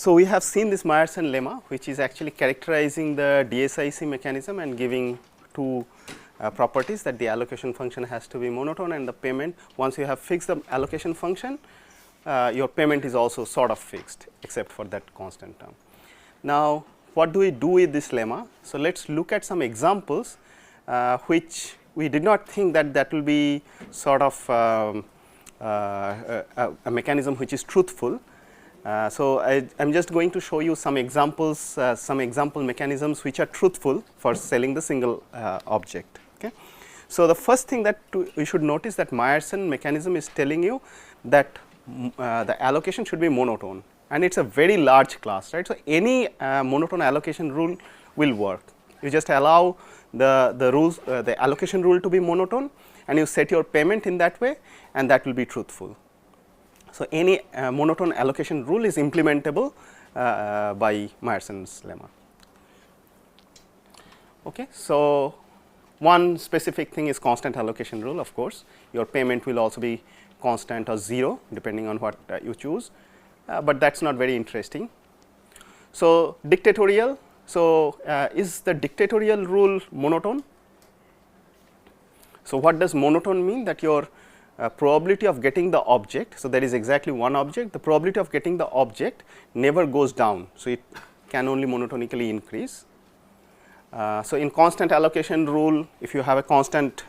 So, we have seen this Meyerson lemma, which is actually characterizing the DSIC mechanism and giving two properties, that the allocation function has to be monotone and the payment, once you have fixed the allocation function, your payment is also sort of fixed except for that constant term. Now, what do we do with this lemma? So, let us look at some examples which we did not think that that will be sort of a mechanism which is truthful. So, I am just going to show you some examples, some example mechanisms which are truthful for selling the single object. Okay. So, the first thing that we should notice, that Meyerson mechanism is telling you that the allocation should be monotone, and it is a very large class, right. So, any monotone allocation rule will work. You just allow the rules, the allocation rule to be monotone, and you set your payment in that way, and that will be truthful. So, any monotone allocation rule is implementable by Meyerson's lemma. Okay. So, one specific thing is constant allocation rule, of course. Your payment will also be constant or 0 depending on what you choose, but that is not very interesting. So, dictatorial. So, is the dictatorial rule monotone? So, what does monotone mean? That your probability of getting the object, so there is exactly one object, the probability of getting the object never goes down. So, it can only monotonically increase. So, in constant allocation rule, if you have a constant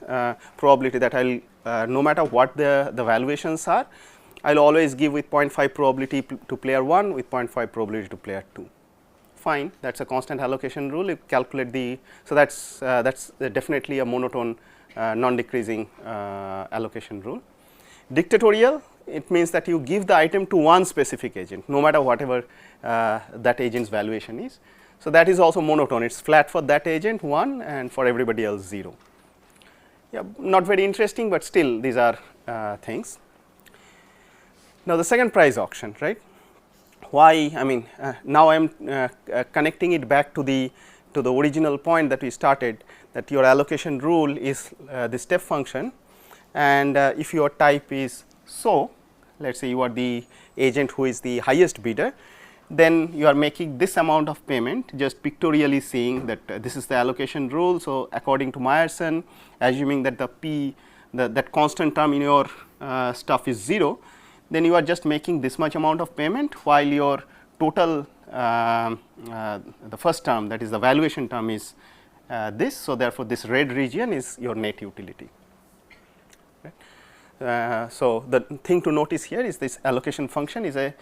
probability that I will no matter what the valuations are, I will always give with 0.5 probability to player 1 with 0.5 probability to player 2. Fine, that is a constant allocation rule. You calculate the, so that is definitely a monotone non-decreasing allocation rule. Dictatorial, it means that you give the item to one specific agent, no matter whatever that agent's valuation is. So, that is also monotone, it is flat for that agent 1 and for everybody else 0. Yeah, not very interesting, but still these are things. Now, the second price auction, right. Why, I mean now I am connecting it back to the original point that we started, that your allocation rule is the step function, and if your type is so, let us say you are the agent who is the highest bidder, then you are making this amount of payment, just pictorially saying that this is the allocation rule. So, according to Meyerson, assuming that the P, that constant term in your stuff is 0, then you are just making this much amount of payment, while your total the first term, that is the valuation term, is this. So, therefore, this red region is your net utility. Right. So, the thing to notice here is this allocation function is a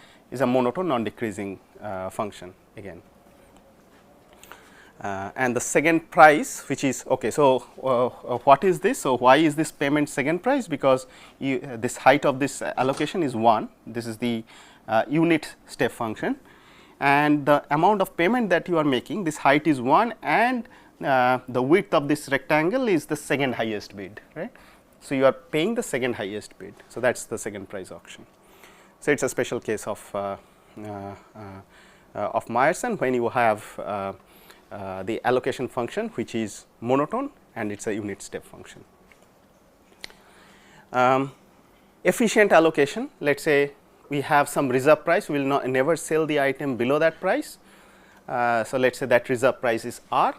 monotone non-decreasing function again. And the second price, which is okay. So, what is this? So, why is this payment second price? Because this height of this allocation is 1. This is the unit step function, and the amount of payment that you are making, this height is 1, and the width of this rectangle is the second highest bid, right. So, you are paying the second highest bid. So, that is the second price auction. So, it is a special case of Meyerson, when you have the allocation function which is monotone and it is a unit step function. Efficient allocation, let us say we have some reserve price, we will never sell the item below that price. So, let us say that reserve price is R,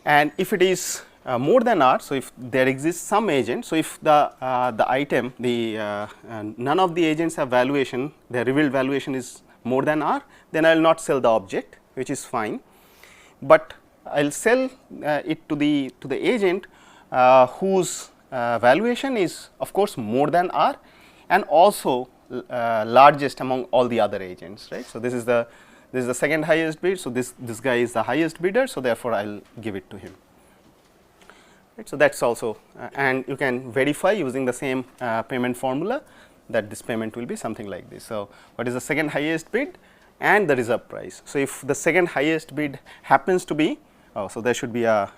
and if it is more than R, so if there exists some agent, so if the item, none of the agents have valuation, their revealed valuation is more than R, then I will not sell the object, which is fine, but I will sell it to the agent whose valuation is of course more than R, and also largest among all the other agents, right. So, this is the second highest bid. So, this guy is the highest bidder. So, therefore, I will give it to him. Right. So, that is also and you can verify using the same payment formula that this payment will be something like this. So, what is the second highest bid and the reserve price. So, if the second highest bid happens to be, so there should be a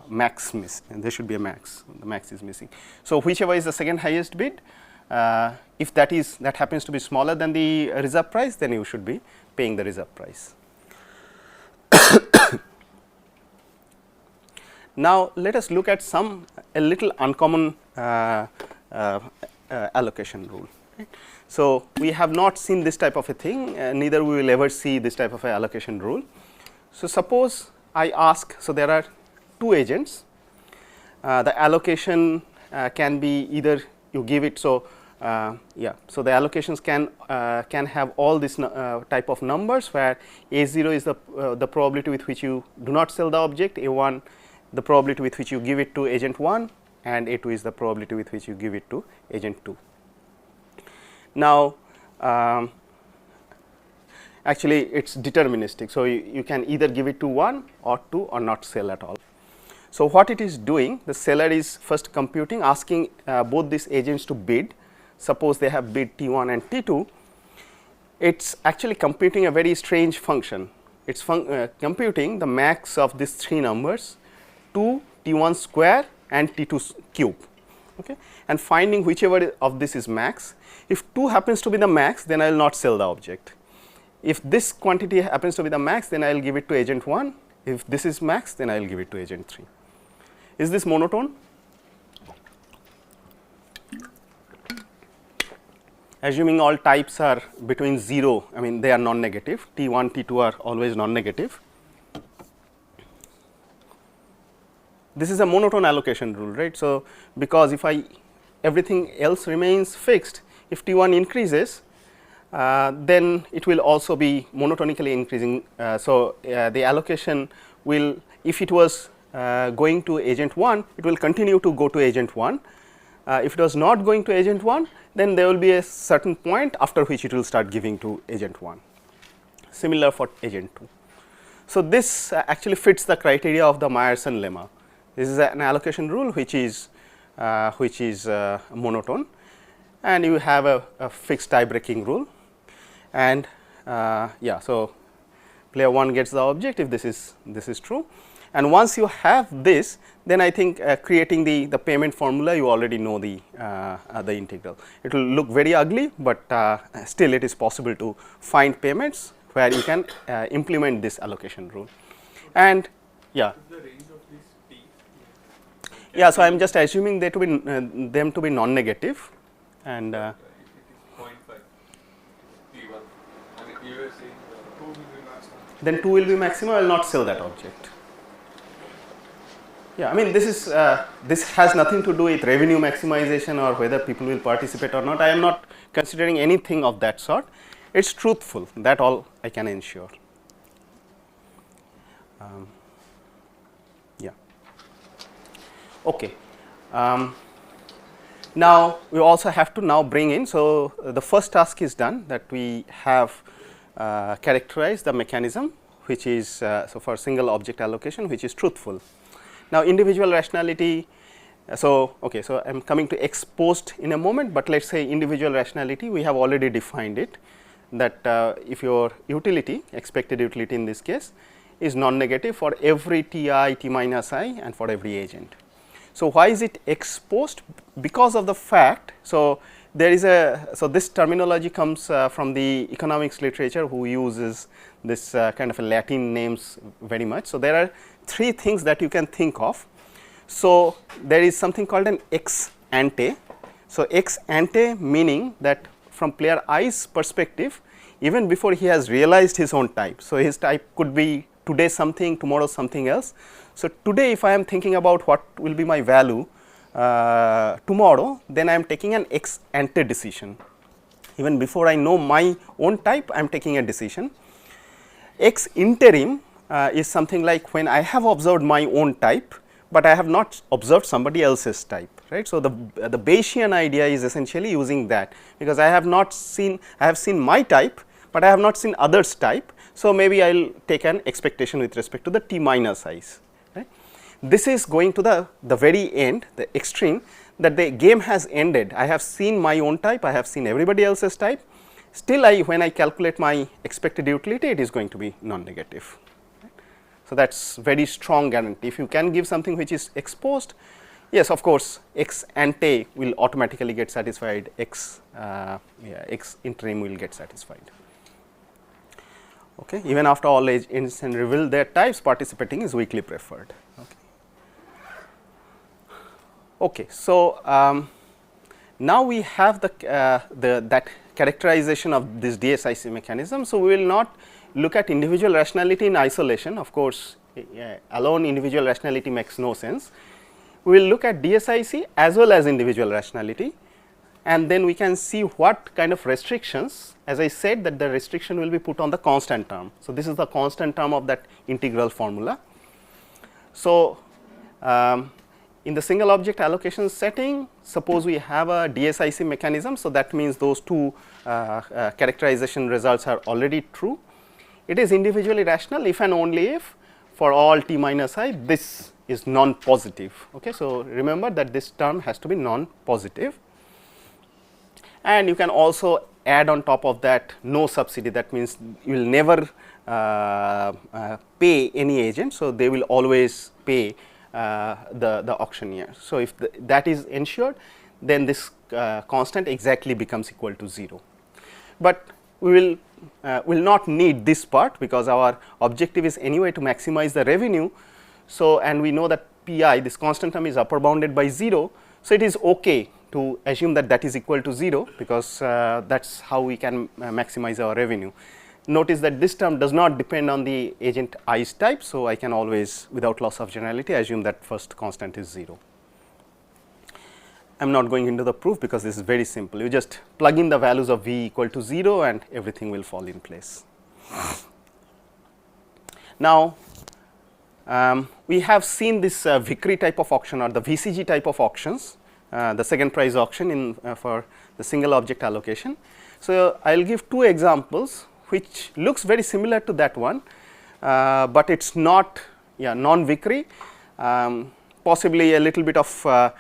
max miss, and there should be a max, the max is missing. So, whichever is the second highest bid, if that happens to be smaller than the reserve price, then you should be paying the reserve price. Now, let us look at a little uncommon allocation rule. Right. So, we have not seen this type of a thing, neither we will ever see this type of a allocation rule. So, suppose I ask, so there are two agents, the allocation can be either you give it. So, so the allocations can have all this type of numbers, where A0 is the probability with which you do not sell the object, A1 the probability with which you give it to agent 1, and A2 is the probability with which you give it to agent 2. Now, actually it is deterministic. So, you can either give it to 1 or 2 or not sell at all. So, what it is doing, the seller is first computing, asking both these agents to bid. Suppose they have bid T1 and T2, it is actually computing a very strange function. It is computing the max of these three numbers, 2, T1 square and T2 cube, okay, and finding whichever of this is max. If 2 happens to be the max, then I will not sell the object. If this quantity happens to be the max, then I will give it to agent 1. If this is max, then I will give it to agent 3. Is this monotone? Assuming all types are between 0, I mean they are non-negative, T1, T2 are always non-negative. This is a monotone allocation rule, right. So, because if everything else remains fixed, if T1 increases, then it will also be monotonically increasing. The allocation will, if it was going to agent 1, it will continue to go to agent 1. If it was not going to agent 1, then there will be a certain point after which it will start giving to agent 1, similar for agent 2. So, this actually fits the criteria of the Meyerson lemma. This is an allocation rule which is monotone, and you have a fixed tie breaking rule, and so player 1 gets the object if this is true. And once you have this, then I think creating the payment formula, you already know the integral. It will look very ugly, but still it is possible to find payments where you can implement this allocation rule. And the range of this T? So I am just assuming them to be non-negative, and if it is 0.5 T1, and you were saying 2 will be maximum. Then 2 will be maximum. I will not sell that object. I mean this has nothing to do with revenue maximization or whether people will participate or not. I am not considering anything of that sort. It is truthful, that all I can ensure. Okay. Now we also have to now bring in. So the first task is done, that we have characterized the mechanism which is so for single object allocation, which is truthful. Now individual rationality. So I am coming to ex post in a moment, but let us say individual rationality, we have already defined it, that if your utility, expected utility in this case, is non-negative for every T I, T minus I, and for every agent. So why is it ex post? Because of the fact, so there is this terminology comes from the economics literature, who uses this kind of a Latin names very much. So there are three things that you can think of. So there is something called an ex ante. So ex ante meaning that from player I's perspective, even before he has realized his own type. So his type could be today something, tomorrow something else. So today if I am thinking about what will be my value tomorrow, then I am taking an ex ante decision. Even before I know my own type, I am taking a decision. Ex interim is something like when I have observed my own type, but I have not observed somebody else's type, right. So the Bayesian idea is essentially using that, because I have seen my type, but I have not seen others' type. So maybe I will take an expectation with respect to the T minus i's. Right. This is going to the very end, the extreme, that the game has ended. I have seen my own type, I have seen everybody else's type. Still, when I calculate my expected utility, it is going to be non-negative. Right. So that is very strong guarantee. If you can give something which is exposed, yes, of course, ex ante will automatically get satisfied, ex interim will get satisfied. Okay. Even after all agents and reveal their types, participating is weakly preferred. Okay. So Now we have that characterization of this DSIC mechanism. So, we will not look at individual rationality in isolation. Of course, alone individual rationality makes no sense. We will look at DSIC as well as individual rationality, and then we can see what kind of restrictions. As I said, that the restriction will be put on the constant term. So, this is the constant term of that integral formula. So, in the single object allocation setting, suppose we have a DSIC mechanism. So, that means those two characterization results are already true. It is individually rational if and only if for all t minus I this is non-positive. Okay. So, remember that this term has to be non-positive, and you can also add on top of that no subsidy. That means you will never pay any agent. So, they will always pay the auctioneer. So, if that is ensured, then this constant exactly becomes equal to 0. But we will not need this part, because our objective is anyway to maximize the revenue. So, and we know that Pi, this constant term, is upper bounded by 0. So, it is okay to assume that that is equal to 0, because that is how we can maximize our revenue. Notice that this term does not depend on the agent i's type. So, I can always, without loss of generality, assume that first constant is 0. I am not going into the proof, because this is very simple. You just plug in the values of v equal to 0 and everything will fall in place. Now, we have seen this Vickrey type of auction or the VCG type of auctions, the second prize auction in for the single object allocation. So, I will give two examples which looks very similar to that one, but it is not non-Vickrey, possibly a little bit of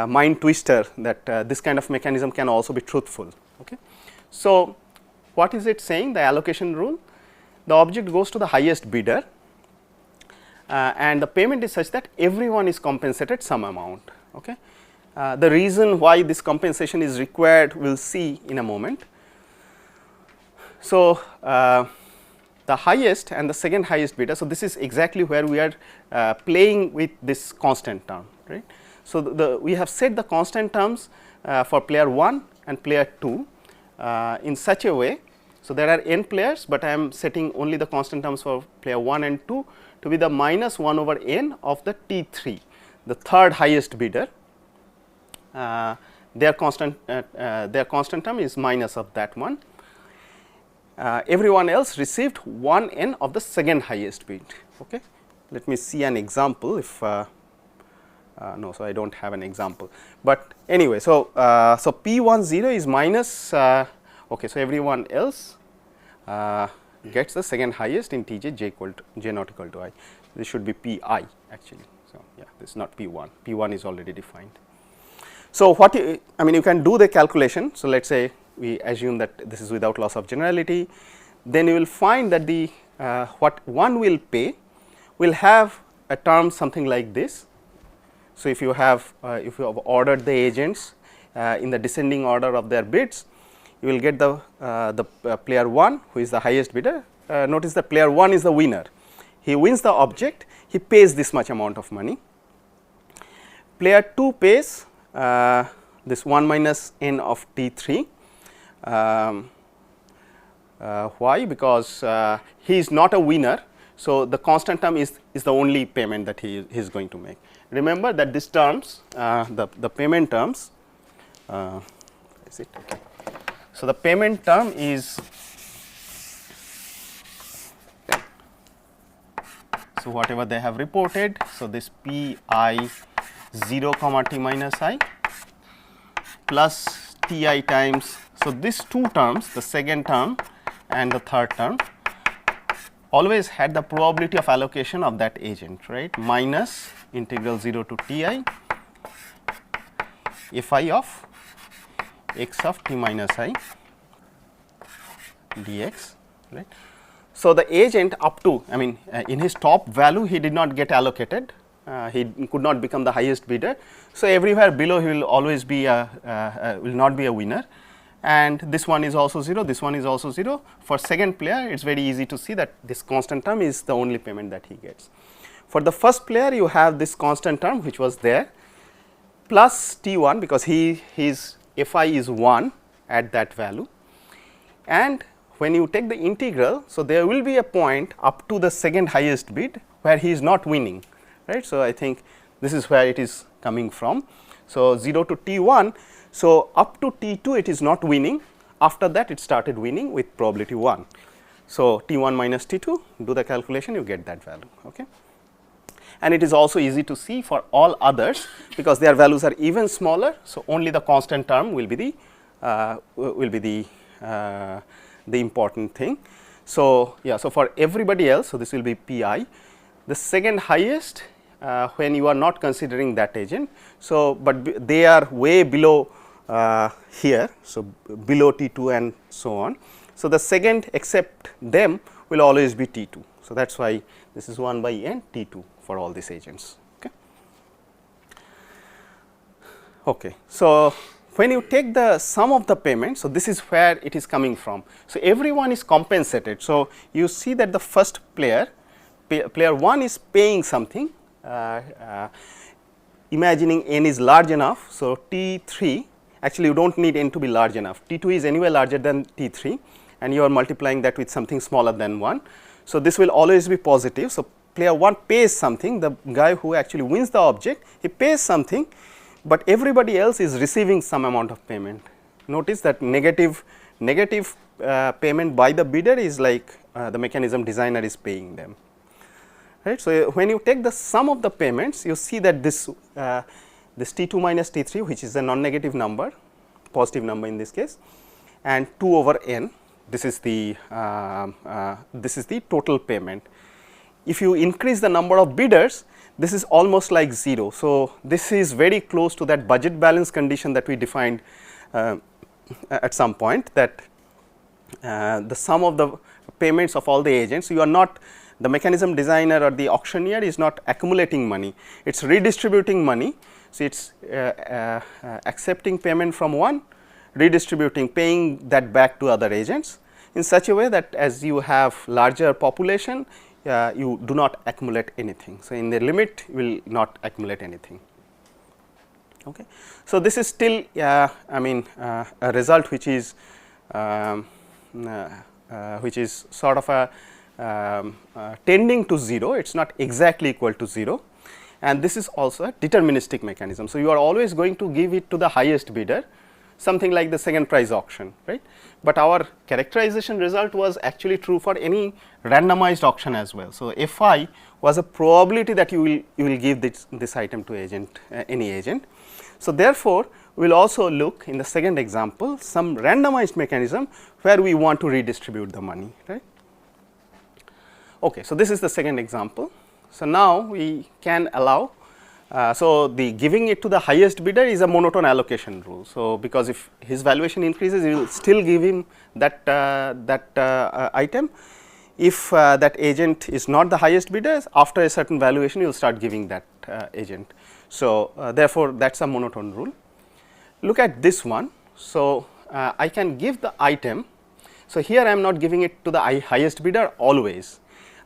mind twister that this kind of mechanism can also be truthful. Okay. So, what is it saying? The allocation rule, the object goes to the highest bidder, and the payment is such that everyone is compensated some amount. Okay. The reason why this compensation is required we will see in a moment. So, the highest and the second highest bidder. So, this is exactly where we are playing with this constant term, right. So, we have set the constant terms for player 1 and player 2 in such a way. So, there are n players, but I am setting only the constant terms for player 1 and 2 to be the minus 1 over n of the T3, the third highest bidder. Their constant term is minus of that one. Everyone else received 1 n of the second highest bid. Okay. Let me see an example. If no, so I do not have an example, but anyway. So, so P10 is minus. Okay, so everyone else gets the second highest in Tj j not equal to I. This should be Pi actually. So, yeah, this is not P1. P1 is already defined. So, what I mean, you can do the calculation. So, let us say we assume that this is without loss of generality, then you will find that the what one will pay will have a term something like this. So, if you have ordered the agents in the descending order of their bids, you will get the player 1 who is the highest bidder. Notice that player 1 is the winner. He wins the object, he pays this much amount of money. Player 2 pays this 1 minus n of T3. Why? Because he is not a winner. So, the constant term is the only payment that he is going to make. Remember that these terms, the payment terms, is it okay. So, the payment term is, so whatever they have reported. So, this Pi 0 comma t minus I plus Ti times. So, these two terms, the second term and the third term, always had the probability of allocation of that agent, right, minus integral 0 to Ti Fi of x of t minus I dx, right. So, the agent up to, I mean, in his top value he did not get allocated, he could not become the highest bidder. So, everywhere below he will always be will not be a winner, and this one is also 0, this one is also 0. For second player, it is very easy to see that this constant term is the only payment that he gets. For the first player, you have this constant term which was there plus T1, because he is Fi is 1 at that value, and when you take the integral, so there will be a point up to the second highest bid where he is not winning, right. So, I think this is where it is coming from. So, 0 to T1, so up to T2 it is not winning, after that it started winning with probability 1. So, T1 minus T2, do the calculation, you get that value. Okay. And it is also easy to see for all others, because their values are even smaller. So, only the constant term will be the important thing. So, yeah, so for everybody else, so this will be Pi, the second highest when you are not considering that agent. So, but they are way below here, so below T2 and so on. So, the second except them will always be T2. So, that is why this is 1 by n T2 for all these agents. Okay. Okay. So, when you take the sum of the payments, so this is where it is coming from. So, everyone is compensated. So, you see that the first player 1 is paying something, imagining n is large enough. So, T3, actually you do not need n to be large enough, T2 is anyway larger than T3, and you are multiplying that with something smaller than 1. So, this will always be positive. So, player 1 pays something, the guy who actually wins the object, he pays something, but everybody else is receiving some amount of payment. Notice that negative payment by the bidder is like the mechanism designer is paying them, right. So, when you take the sum of the payments, you see that this T2 minus T3, which is a non-negative number, positive number in this case, and 2 over n, this is the total payment. If you increase the number of bidders, this is almost like 0. So, this is very close to that budget balance condition that we defined at some point, that the sum of the payments of all the agents, you are not, the mechanism designer or the auctioneer is not accumulating money, it is redistributing money. So, it is accepting payment from one, redistributing, paying that back to other agents in such a way that as you have larger population, you do not accumulate anything. So, in the limit you will not accumulate anything. Okay. So, this is still a result which is sort of a tending to 0, it is not exactly equal to 0, and this is also a deterministic mechanism. So, you are always going to give it to the highest bidder, something like the second prize auction, right. But our characterization result was actually true for any randomized auction as well. So, Fi was a probability that you will give this item to agent, any agent. So, therefore, we will also look in the second example some randomized mechanism where we want to redistribute the money, right. Okay. So, this is the second example. So, now we can allow, so the giving it to the highest bidder is a monotone allocation rule. So, because if his valuation increases, you will still give him that item. If that agent is not the highest bidder, after a certain valuation you will start giving that agent. So, therefore, that is a monotone rule. Look at this one. So, I can give the item. So, here I am not giving it to the highest bidder always,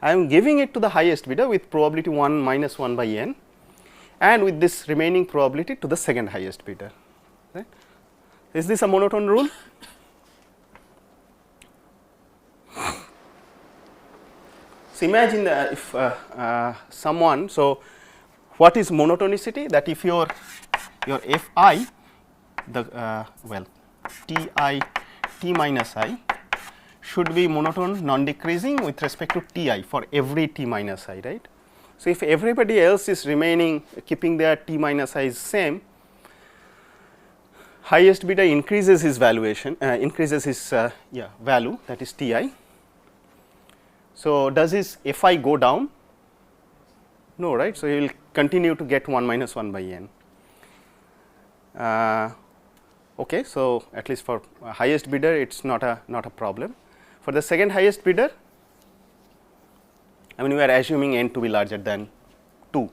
I am giving it to the highest bidder with probability 1 minus 1 by n, and with this remaining probability to the second highest bidder, right. Is this a monotone rule? So, imagine if someone, so what is monotonicity? That if your Fi, the T minus I should be monotone non-decreasing with respect to Ti for every T minus I, right. So, if everybody else is remaining keeping their T minus I is same, highest bidder increases his valuation, increases his value, that is Ti. So, does his Fi go down? No, right. So, he will continue to get 1 minus 1 by n. Okay. So, at least for highest bidder it is not a problem. For the second highest bidder, I mean, we are assuming n to be larger than 2,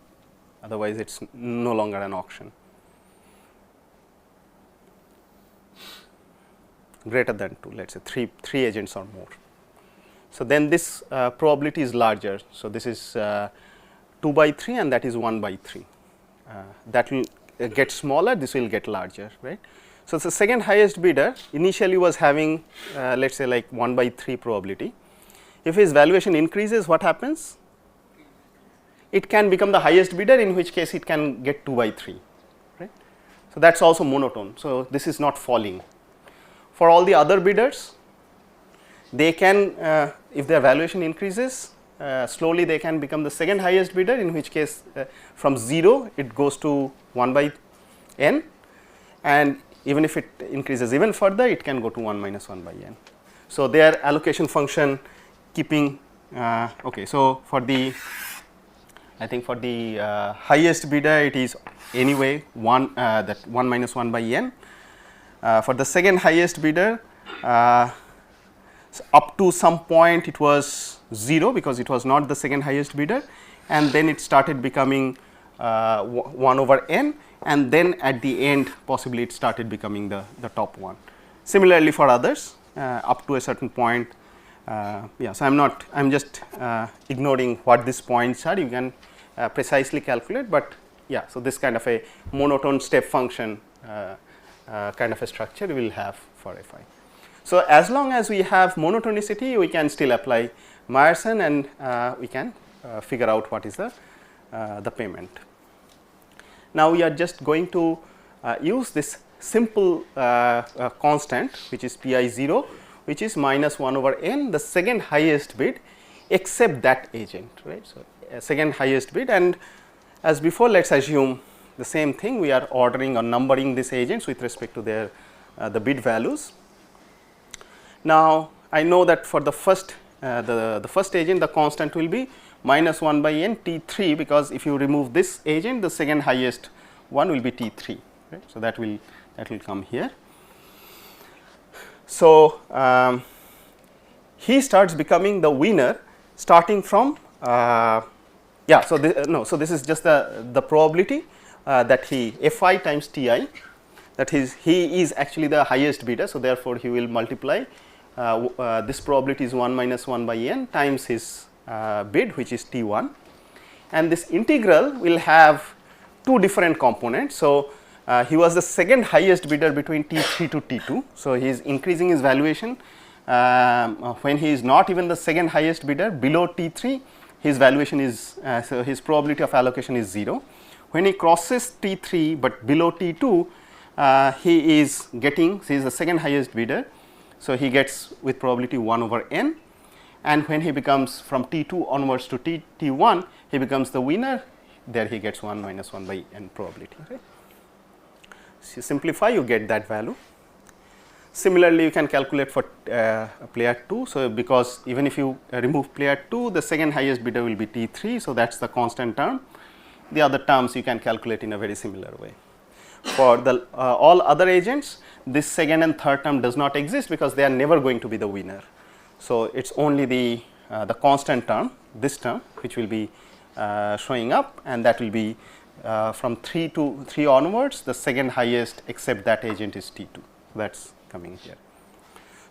otherwise it is no longer an auction. Greater than 2, let us say 3 agents or more. So, then this probability is larger. So, this is 2 by 3 and that is 1 by 3. That will get smaller, this will get larger, right. So, the second highest bidder initially was having let us say like 1 by 3 probability. If his valuation increases, what happens? It can become the highest bidder, in which case it can get 2 by 3, right. So, that is also monotone. So, this is not falling. For all the other bidders, they can if their valuation increases slowly, they can become the second highest bidder, in which case from 0 it goes to 1 by n, and even if it increases even further, it can go to 1 minus 1 by n. So, their allocation function keeping okay. So, for the I think for the highest bidder, it is anyway 1 that 1 minus 1 by n. For the second highest bidder, so up to some point it was 0, because it was not the second highest bidder, and then it started becoming 1 over n, and then at the end possibly it started becoming the top one. Similarly, for others up to a certain point, yeah. So, I am just ignoring what these points are. You can precisely calculate, but yeah. So, this kind of a monotone step function kind of a structure we will have for Fi. So, as long as we have monotonicity, we can still apply Meyerson, and we can figure out what is the payment. Now, we are just going to use this simple constant, which is pi 0, which is minus 1 over n, the second highest bid except that agent, right. So, second highest bid, and as before, let us assume the same thing. We are ordering or numbering these agents with respect to their the bid values. Now, I know that for the first agent, the constant will be minus 1 by n t 3, because if you remove this agent, the second highest one will be t 3, right. So, that will come here. So, he starts becoming the winner starting from yeah. So, no, so this is just the probability that he Fi times Ti, that he is actually the highest bidder. So, therefore, he will multiply this probability is 1 minus 1 by n times his bid, which is T1, and this integral will have two different components. So, he was the second highest bidder between T3 to T2. So, he is increasing his valuation when he is not even the second highest bidder below T3, his valuation is so his probability of allocation is 0. When he crosses T3 but below T2, he is getting, he is the second highest bidder. So, he gets with probability 1 over n, and when he becomes from T2 onwards to T1, he becomes the winner, there he gets 1 minus 1 by n probability, right. So, you simplify, you get that value. Similarly, you can calculate for player 2. So, because even if you remove player 2, the second highest bidder will be T3. So, that is the constant term. The other terms you can calculate in a very similar way. For the all other agents, this second and third term does not exist, because they are never going to be the winner. So, it is only the constant term, this term, which will be showing up, and that will be from 3 to 3 onwards, the second highest except that agent is T2. That is coming here.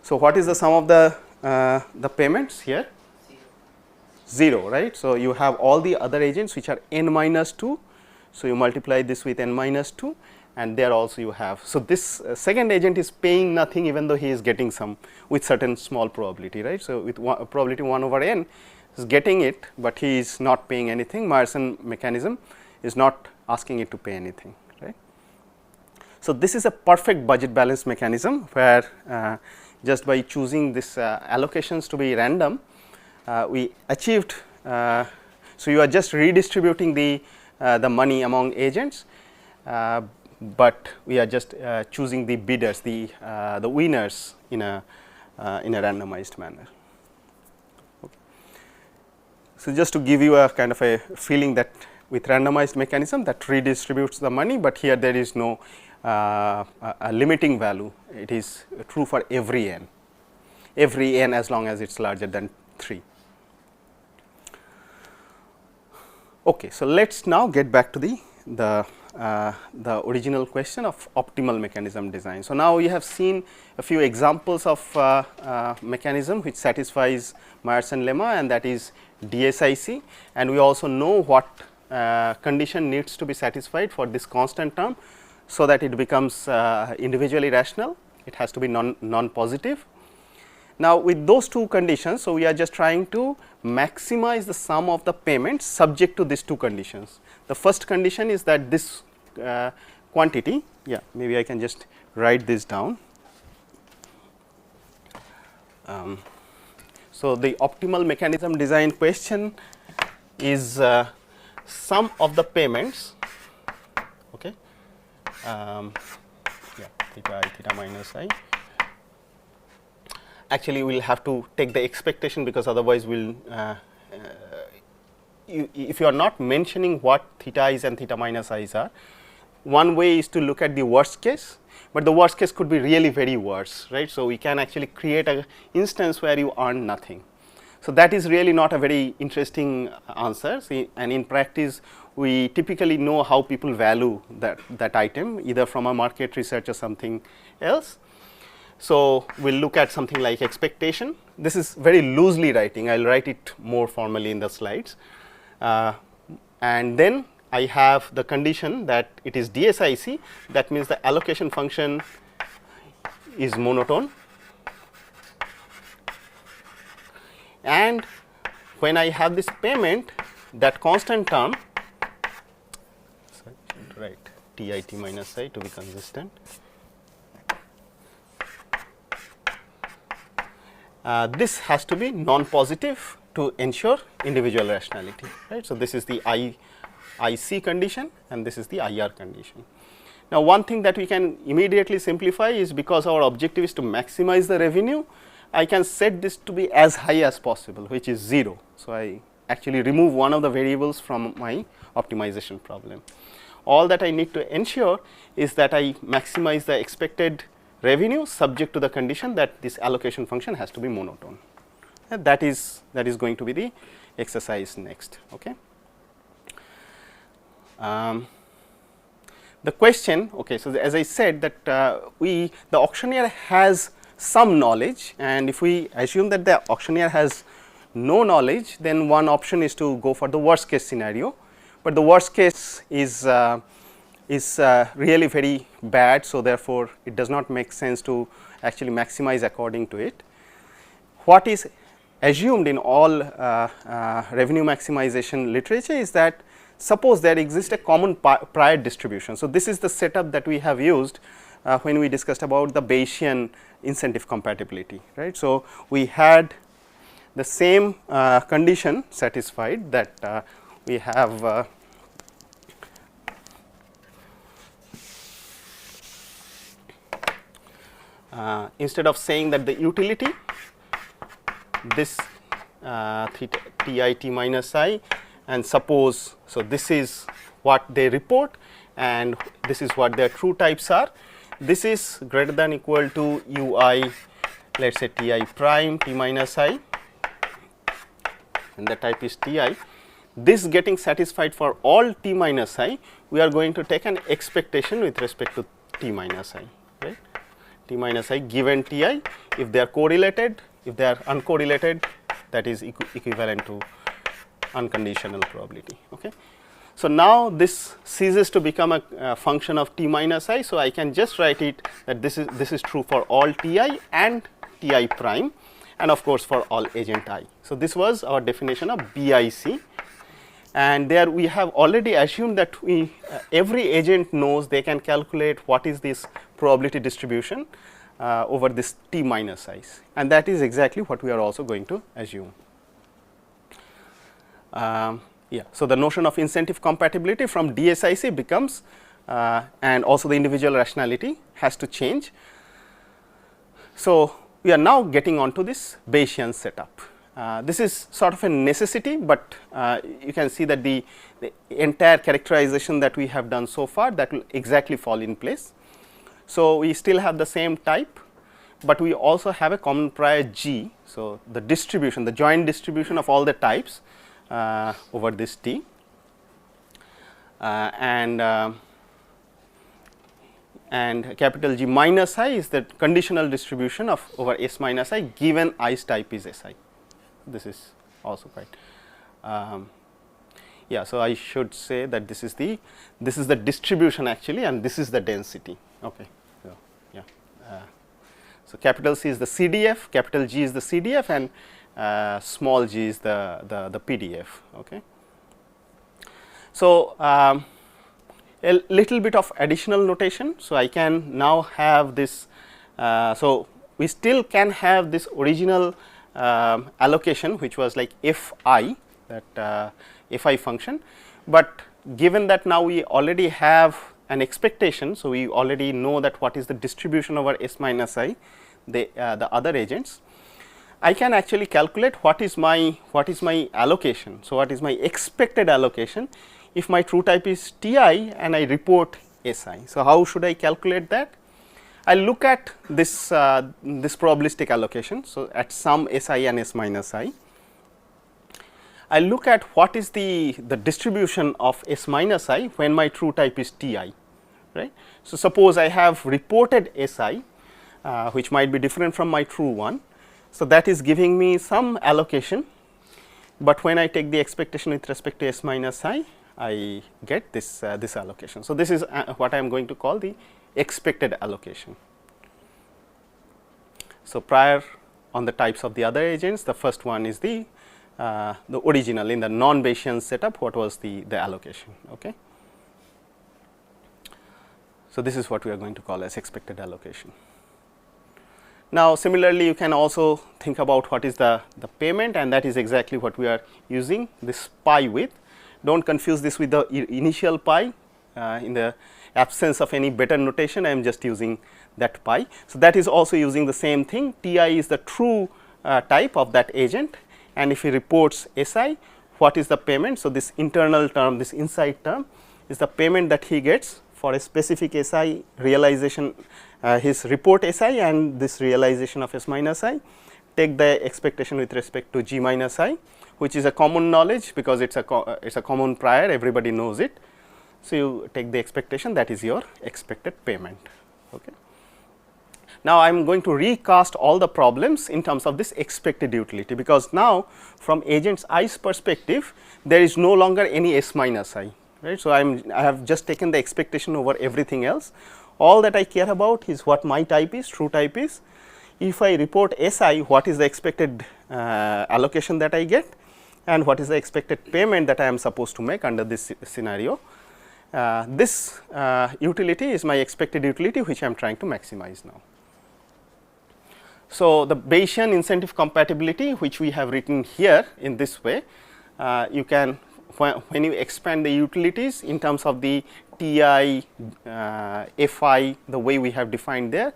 So, what is the sum of the payments here? 0, right. So, you have all the other agents which are n minus 2. So, you multiply this with n minus 2, and there also you have. So, this second agent is paying nothing, even though he is getting some with certain small probability, right. So, with probability 1 over n is getting it, but he is not paying anything. Meyerson mechanism is not asking it to pay anything, right. So, this is a perfect budget balance mechanism, where just by choosing this allocations to be random, we achieved. So, you are just redistributing the money among agents, but we are just choosing the bidders, the winners in a randomized manner. Okay. So, just to give you a kind of a feeling that with randomized mechanism that redistributes the money, but here there is no a limiting value. It is true for every n as long as it is larger than 3. Okay, so, let us now get back to the original question of optimal mechanism design. So, now we have seen a few examples of mechanism which satisfies Meyerson lemma, and that is DSIC, and we also know what condition needs to be satisfied for this constant term. so that it becomes individually rational. It has to be non-positive. Now, with those two conditions, so we are just trying to maximize the sum of the payments subject to these two conditions. The first condition is that this quantity, maybe I can just write this down. So, the optimal mechanism design question is sum of the payments, okay, theta I, theta minus I. Actually, we will have to take the expectation, because otherwise we will if you are not mentioning what theta i's and theta minus i's are, one way is to look at the worst case, but the worst case could be really very worse, right. So, we can actually create an instance where you earn nothing. So, that is really not a very interesting answer. See, and in practice we typically know how people value that item, either from a market research or something else. So, we will look at something like expectation. This is very loosely writing, I will write it more formally in the slides. And then I have the condition that it is DSIC, that means the allocation function is monotone, and when I have this payment, that constant term, sorry, I should write Ti t minus I to be consistent. This has to be non-positive to ensure individual rationality, right. So, this is the IC condition and this is the IR condition. Now, one thing that we can immediately simplify is, because our objective is to maximize the revenue, I can set this to be as high as possible, which is 0. So, I actually remove one of the variables from my optimization problem. All that I need to ensure is that I maximize the expected revenue subject to the condition that this allocation function has to be monotone. And that is going to be the exercise next. Okay. The question, okay, so as I said that the auctioneer has some knowledge, and if we assume that the auctioneer has no knowledge, then one option is to go for the worst case scenario, but the worst case is really very bad. So, therefore, it does not make sense to actually maximize according to it. What is assumed in all revenue maximization literature is that, suppose there exists a common prior distribution. So, this is the setup that we have used when we discussed about the Bayesian incentive compatibility, right. So, we had the same condition satisfied, that we have instead of saying that the utility, this theta Ti t minus I, and suppose, so this is what they report and this is what their true types are. This is greater than equal to ui, let us say Ti prime t minus I, and the type is Ti. This getting satisfied for all t minus I, we are going to take an expectation with respect to t minus I, right. T minus I given Ti, if they are correlated, if they are uncorrelated, that is equivalent to unconditional probability. Okay. So, now this ceases to become a function of t minus I. So, I can just write it that this is true for all Ti and Ti prime, and of course, for all agent I. So, this was our definition of BIC, and there we have already assumed that every agent knows they can calculate what is this probability distribution over this t minus i's, and that is exactly what we are also going to assume. So, the notion of incentive compatibility from DSIC becomes and also the individual rationality has to change. So, we are now getting onto this Bayesian setup. This is sort of a necessity, but you can see that the entire characterization that we have done so far, that will exactly fall in place. So, we still have the same type, but we also have a common prior G. So, the distribution, the joint distribution of all the types over this T, and capital G minus I is the conditional distribution of over S minus I given I's type is Si. This is also quite Yeah, so I should say that this is the distribution actually, and this is the density. Okay, so yeah, so capital C is the CDF, capital G is the CDF, and small g is the PDF. Okay, so a little bit of additional notation. So I can now have this. So we still can have this original allocation, which was like Fi, that Fi function, but given that now we already have an expectation, so we already know that what is the distribution over S minus I, the other agents, I can actually calculate what is my allocation. So what is my expected allocation if my true type is Ti and I report Si. So how should I calculate that? I will look at this this probabilistic allocation. So at some Si and S minus I, I look at what is the distribution of S minus I when my true type is Ti, right. So suppose I have reported Si, which might be different from my true one. So that is giving me some allocation, but when I take the expectation with respect to S minus I get this this allocation. So this is what I am going to call the expected allocation. So prior on the types of the other agents, the first one is the original in the non-Bayesian setup, what was the allocation. Okay. So this is what we are going to call as expected allocation. Now similarly, you can also think about what is the payment, and that is exactly what we are using this pi with. Don't confuse this with the initial pi. In the absence of any better notation, I am just using that pi. So that is also using the same thing. Ti is the true type of that agent, and if he reports Si, what is the payment? So this internal term, this inside term is the payment that he gets for a specific Si realization, his report Si and this realization of S minus I. Take the expectation with respect to G minus I, which is a common knowledge because it's a common prior, everybody knows it. So you take the expectation, that is your expected payment. Okay. Now I am going to recast all the problems in terms of this expected utility, because now from agents I's perspective there is no longer any S minus I, right. So I have just taken the expectation over everything else. All that I care about is what my type is, true type is. If I report Si, what is the expected allocation that I get, and what is the expected payment that I am supposed to make under this scenario. This utility is my expected utility, which I am trying to maximize now. So the Bayesian incentive compatibility, which we have written here in this way, you can, when you expand the utilities in terms of the Ti, Fi, the way we have defined there,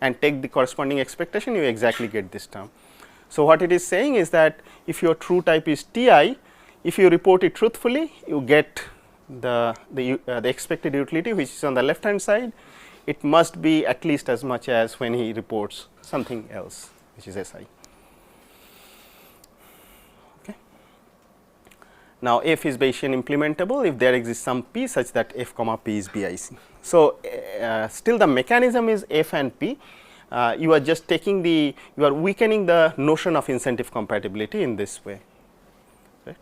and take the corresponding expectation, you exactly get this term. So what it is saying is that if your true type is Ti, if you report it truthfully, you get the expected utility, which is on the left hand side. It must be at least as much as when he reports something else, which is Si. Okay. Now F is Bayesian implementable if there exists some P such that F comma P is BIC. So still the mechanism is F and P. You are just taking you are weakening the notion of incentive compatibility in this way, right.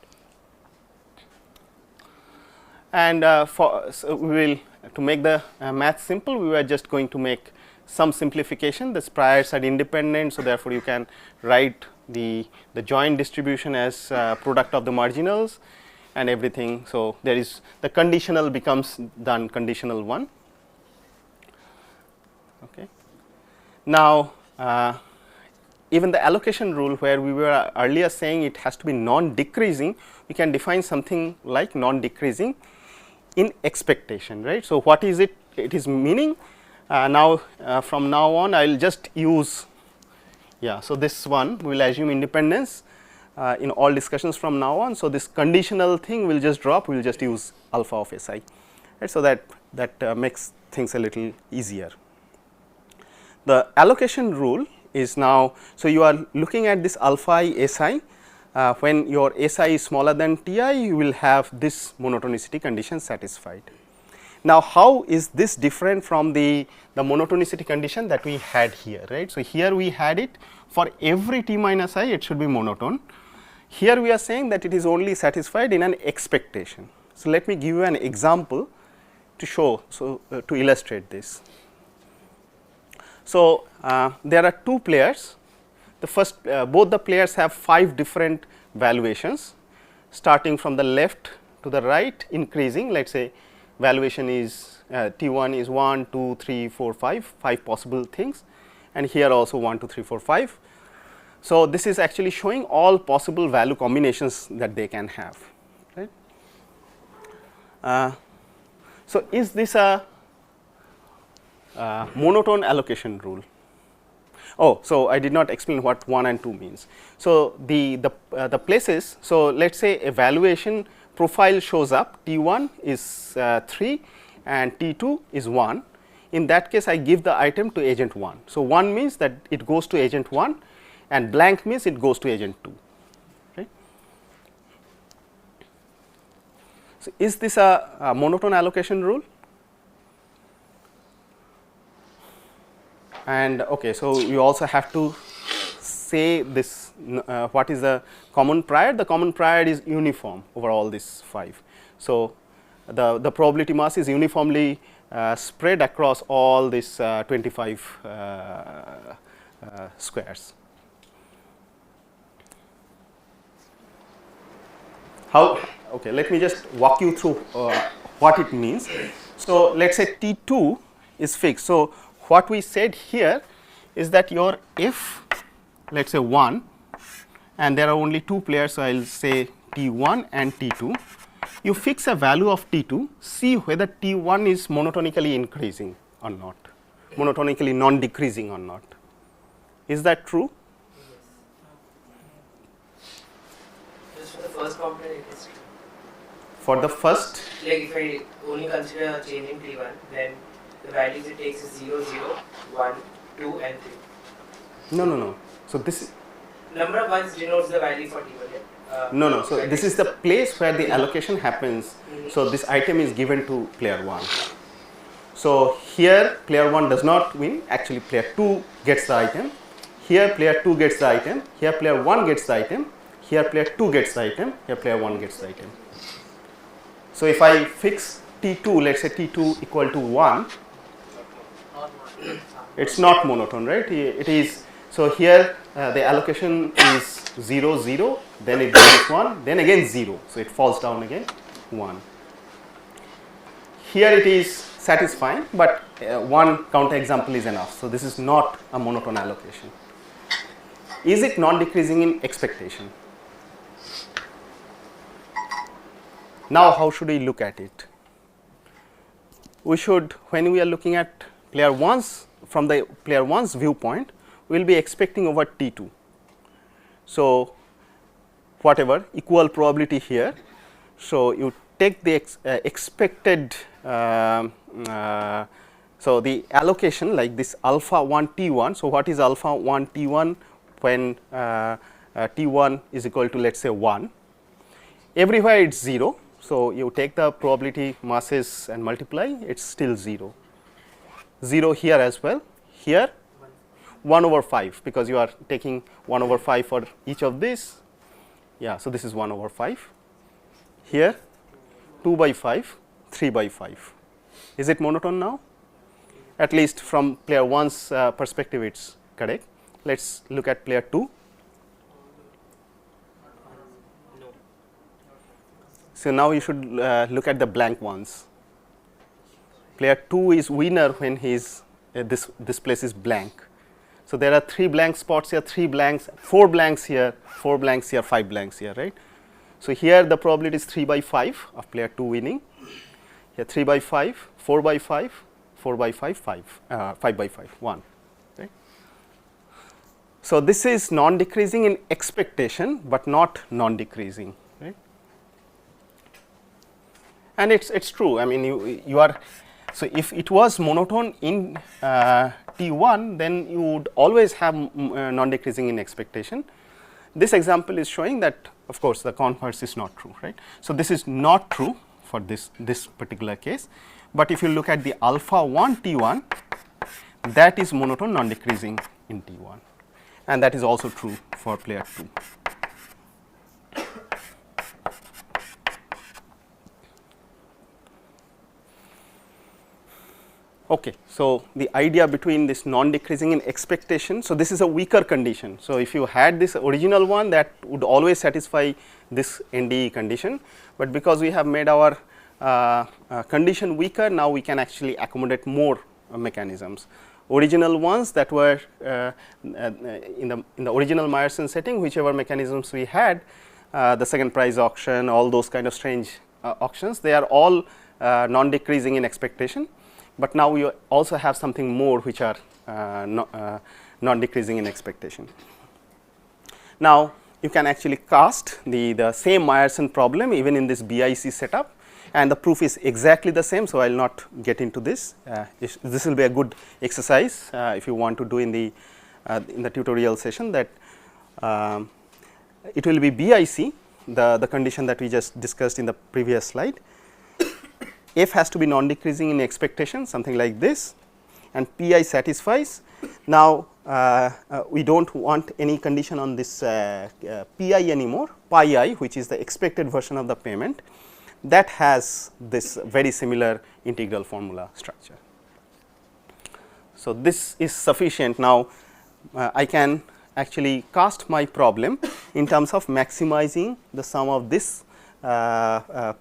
And so we will, to make the math simple, we were just going to make some simplification. The priors are independent, so therefore you can write the joint distribution as product of the marginals and everything. So there is the conditional becomes done conditional 1. Okay. Now even the allocation rule, where we were earlier saying it has to be non-decreasing, we can define something like non-decreasing in expectation, right. So what is it? It is meaning now from now on I will just use, yeah. So this one we will assume independence in all discussions from now on. So this conditional thing will just drop, we will just use alpha of Si, right. So that makes things a little easier. The allocation rule is now, so you are looking at this alpha I Si. When your Si is smaller than Ti, you will have this monotonicity condition satisfied. Now how is this different from the monotonicity condition that we had here, right. So here we had it for every T minus I, it should be monotone. Here we are saying that it is only satisfied in an expectation. So, let me give you an example to show, to illustrate this. So, there are two players. The first, both the players have 5 different valuations, starting from the left to the right, increasing. Let us say valuation is T1 is 1, 2, 3, 4, 5 possible things, and here also 1, 2, 3, 4, 5. So, this is actually showing all possible value combinations that they can have, right. So, is this a monotone allocation rule? Oh, so I did not explain what 1 and 2 means. So, the places, so let us say a valuation profile shows up, T1 is 3 and T2 is 1. In that case, I give the item to agent 1. So, 1 means that it goes to agent 1 and blank means it goes to agent 2. Right. So, is this a monotone allocation rule? And okay, so you also have to say this what is the common prior. The common prior is uniform over all these 5. So, the probability mass is uniformly spread across all these 25 squares. How? Okay, let me just walk you through what it means. So, let us say T2 is fixed. So, what we said here is that your if, let us say 1, and there are only 2 players, so I will say T1 and T2. You fix a value of T2, see whether T1 is monotonically increasing or not, monotonically non-decreasing or not. Is that true? Just for the first component, it is true. For the first, Like if I only consider changing T1, then the values it takes is 0, 0, 1, 2 and 3. no. So, this Number of ones denotes the value for T1. Yeah? no. So, this is the place where the allocation happens. So, this item is given to player 1. So, here player 1 does not win, actually player 2 gets the item. Here player 2 gets the item, here player 1 gets the item, here player 2 gets the item, here player 1 gets the item. So, if I fix T2, let us say T2 equal to 1, it is not monotone, right? It is, so here the allocation is 0, 0, then it goes 1, then again 0. So, it falls down again 1. Here it is satisfying, but one counter example is enough. So, this is not a monotone allocation. Is it non-decreasing in expectation? Now, how should we look at it? We should, when we are looking at player 1's, from the player 1's viewpoint, we will be expecting over T2. So, whatever equal probability here. So, you take the expected, so the allocation like this alpha 1 T1. So, what is alpha 1 T1 when T1 is equal to let us say 1? Everywhere it is 0. So, you take the probability masses and multiply, it is still 0. 0 here as well, here 1 over 5, because you are taking 1 over 5 for each of these. Yeah, so this is 1 over 5. Here 2 by 5, 3 by 5. Is it monotone now? At least from player 1's perspective, it is correct. Let us look at player 2. So, now you should look at the blank ones. Player 2 is winner when he is this place is blank. So, there are 3 blank spots here, 3 blanks, 4 blanks here, 4 blanks here, 5 blanks here, right. So, here the probability is 3 by 5 of player 2 winning, here 3 by 5, 4 by 5, 4 by 5, 5, 5 by 5, 1. Right. So, this is non-decreasing in expectation, but not non-decreasing. Right. And it's true. I mean, you are, so if it was monotone in T1, then you would always have non-decreasing in expectation. This example is showing that, of course, the converse is not true, right. So, this is not true for this particular case, but if you look at the alpha 1 T1, that is monotone non-decreasing in T1, and that is also true for player 2. Okay, so the idea between this non-decreasing in expectation, so this is a weaker condition. So if you had this original one, that would always satisfy this NDE condition, but because we have made our condition weaker, now we can actually accommodate more mechanisms. Original ones that were in the original Meyerson setting, whichever mechanisms we had, the second prize auction, all those kind of strange auctions, they are all non-decreasing in expectation. But now we also have something more which are non-decreasing in expectation. Now you can actually cast the same Meyerson problem even in this BIC setup, and the proof is exactly the same. So I will not get into this. This will be a good exercise if you want to do in the tutorial session, that it will be BIC, the condition that we just discussed in the previous slide. F has to be non-decreasing in expectation, something like this, and Pi satisfies. Now we do not want any condition on this Pi anymore, pi I, which is the expected version of the payment, that has this very similar integral formula structure. So this is sufficient. Now I can actually cast my problem in terms of maximizing the sum of this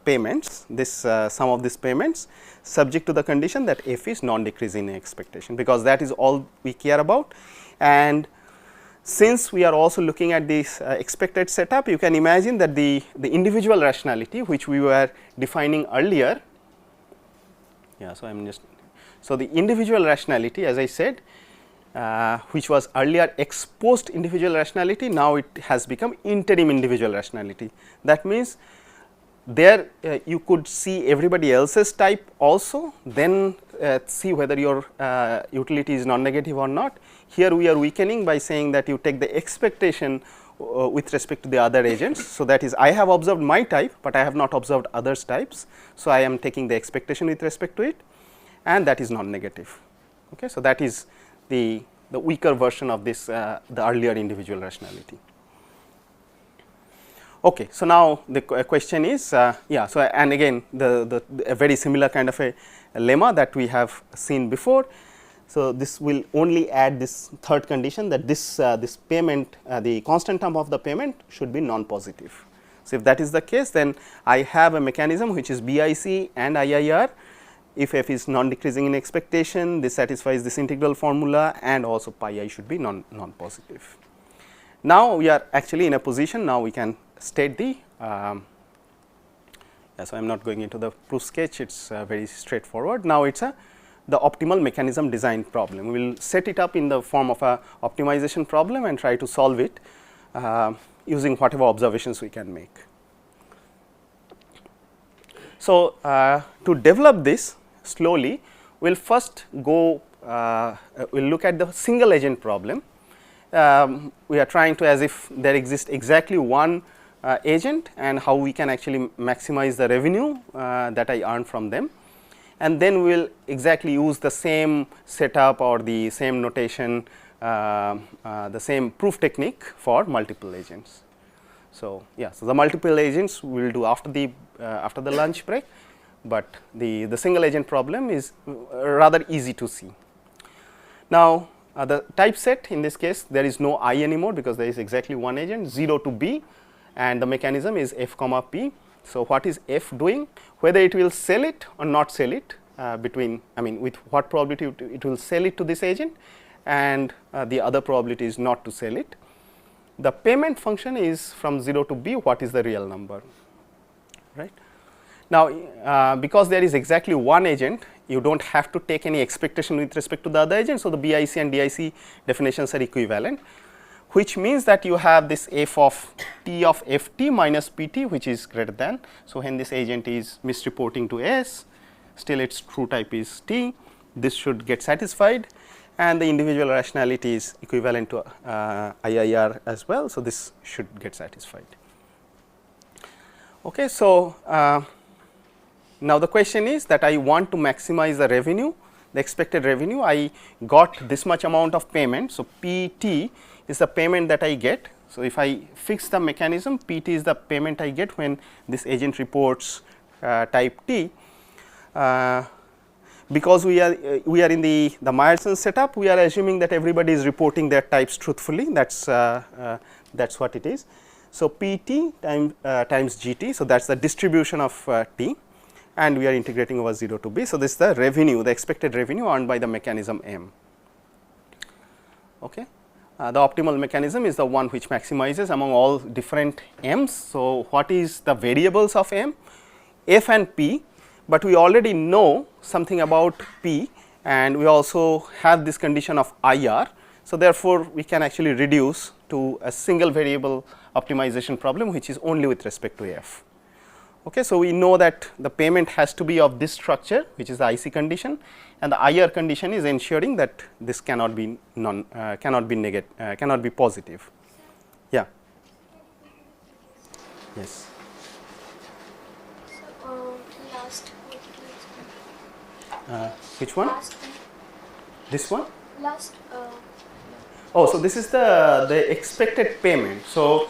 payments, sum of these payments, subject to the condition that F is non-decreasing in expectation, because that is all we care about. And since we are also looking at this expected setup, you can imagine that the individual rationality which we were defining earlier, so the individual rationality, as I said, which was earlier ex post individual rationality, now it has become interim individual rationality. That means there you could see everybody else's type also, then see whether your utility is non-negative or not. Here we are weakening by saying that you take the expectation with respect to the other agents. So that is, I have observed my type, but I have not observed others' types. So I am taking the expectation with respect to it, and that is non-negative. Okay, so that is the weaker version of this the earlier individual rationality. Okay, so now the question is, so and again a very similar kind of a lemma that we have seen before. So this will only add this third condition, that this payment, the constant term of the payment should be non-positive. So if that is the case, then I have a mechanism which is BIC and IIR. If F is non-decreasing in expectation, this satisfies this integral formula, and also pi I should be non-positive. Now we are actually in a position, now we can state the so I am not going into the proof sketch, it is very straightforward. Now it is the optimal mechanism design problem. We will set it up in the form of a optimization problem and try to solve it using whatever observations we can make. So to develop this slowly, we will first go we will look at the single agent problem. We are trying to, as if there exists exactly one agent, and how we can actually maximize the revenue that I earn from them, and then we will exactly use the same setup or the same notation, the same proof technique for multiple agents. So so the multiple agents we will do after the lunch break, but the single agent problem is rather easy to see. Now the type set, in this case there is no I anymore, because there is exactly one agent, 0 to B, and the mechanism is F comma P. So what is F doing? Whether it will sell it or not sell it, with what probability it will sell it to this agent, and the other probability is not to sell it. The payment function is from 0 to B, what is the real number, right. Now because there is exactly one agent, you do not have to take any expectation with respect to the other agent. So the BIC and DIC definitions are equivalent, which means that you have this F of T of Ft minus Pt, which is greater than. So when this agent is misreporting to S, still its true type is T, this should get satisfied, and the individual rationality is equivalent to IIR as well. So this should get satisfied. Okay, so now the question is that I want to maximize the revenue, the expected revenue. I got this much amount of payment. So Pt is the payment that I get. So if I fix the mechanism, Pt is the payment I get when this agent reports type T. because we are in the Meyerson setup, we are assuming that everybody is reporting their types truthfully. That's what it is. So, P t times G t. So, that is the distribution of t, and we are integrating over 0 to b. So, this is the revenue, the expected revenue earned by the mechanism M. Okay. The optimal mechanism is the one which maximizes among all different M's. So, what is the variables of M? F and P, but we already know something about P, and we also have this condition of IR. So, therefore, we can actually reduce to a single variable optimization problem, which is only with respect to F. Okay, so, we know that the payment has to be of this structure, which is the IC condition, and the IR condition is ensuring that this cannot be cannot be positive. Yeah. Yes. So, last Which one? Last one. This one? Last. Oh, so this is the expected payment. So,